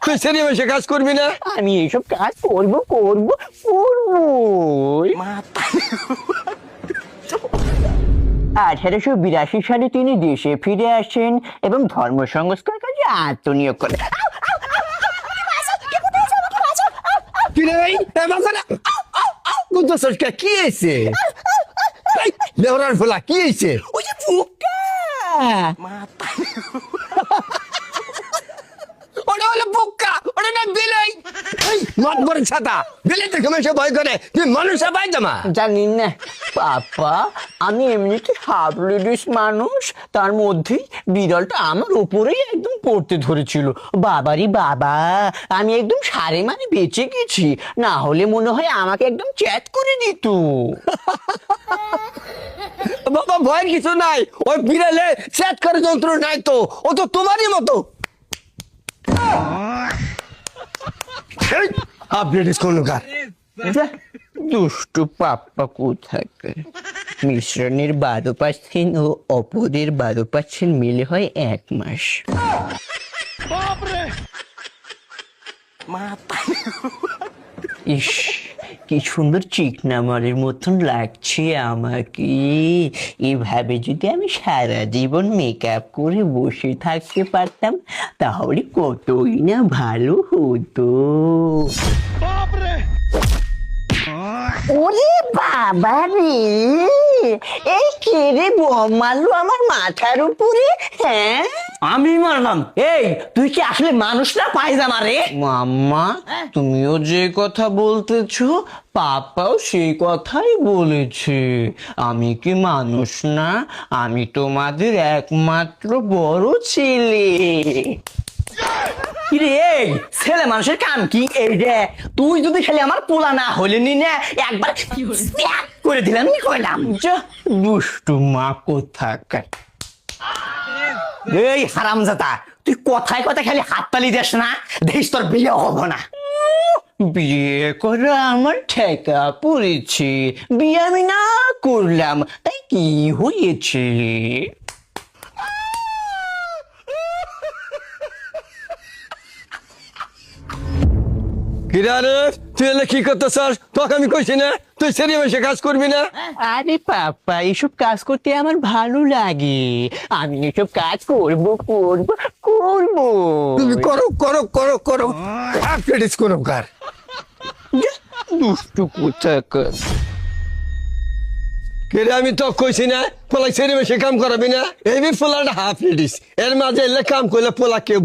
তুই সেরি বসে কাজ করবি না? আমি এইসব কাজ করবো করবো করবো। 1882 সালে তিনি দেশে ফিরে আসেন এবং ধর্ম সংস্কার কাজে আত্মনিয়োগ করেন। কি রে ভাই? কি হয়েছে? লেওরার ফোলা কি হয়েছে? ওই যে পোকা। ওটা হলো পোকা, ওটা না বিলাই। মত বড় ছাতা, বিলাই দেখে মানুষ ভয় করে, তুই মানুষে ভয় জমা। জানি না পাপা, আমি এমনিতে হাফ লেডিস মানুষ, তার মধ্যেই বিড়ালটা আমার উপরেই একদম পড়তে ধরেছিল। বাবারি বাবা, আমি একদম সারে মানে বেঁচে গেছি, না হলে মনে হয় আমাকে একদম চ্যাট করে দিত। বাবা ভয়ের কিছু নাই, ওই বিড়ালে সেট করে যন্ত্র নাই তো, ও তো তোমারই মতো। আপডেট কোন কার? যা, দুষ্টু পাপ্পা কোথাকার। মিশ্রণের 12% ও অপরের 12% মিলে হয় 1 মাস। ইস, কি সুন্দর চিকনা মারের মতন লাগছে আমাকে। এভাবে যদি আমি সারা জীবন মেকআপ করে বসে থাকতে পারতাম তাহলে কতই না ভালো হতো। ওরে বাবা রে, এই কে রে বম মারলো আমার মাথার উপরে? হ্যাঁ, আমি মারলাম। এই তুই কি আসলে মানুষ না পায়জামা রে? মাম্মা, তুমিও যে কথা বলতেছো পাপাও সেই কথাই বলেছে। আমি কি মানুষ না? আমি তোমাদের একমাত্র বড় ছেলে। কি রে, এই ছেলে মানুষের কাম কি এই রে? তুই যদি খালি আমার পোলা না হলে নি না একবার স্যাক করে দিলাম নি কইলাম। যা, দুষ্টু মা কোথাকার। এই হারামজাদা, তুই কথায় কথায় খালি হাততালি দিস না, দেখিস তোর বিয়ে হবো না। বিয়ে করা আমার ঠেকা পড়েছে, বিয়ে আমি না করলাম তাই কি হয়েছে? কিরারে তুই এলে কি করতেছস? তোকে আমি কইছি না তুই সেরি বসে কাজ করবি না? আরে পাপা, এসব কাজ করতে আমার ভালো লাগে, আমি এসব কাজ করবো করবো করবো। তুমি করো করো করো করো, আপডেট কোন কার? দুষ্টু কোথাকার। কেরে আমি তো কইছি না পোলা সেরি বসে কাম করাবি না? এই বি পোলাটা হাফ লেডিস, এর মাঝে এলে কাম করলে পোলা কেউ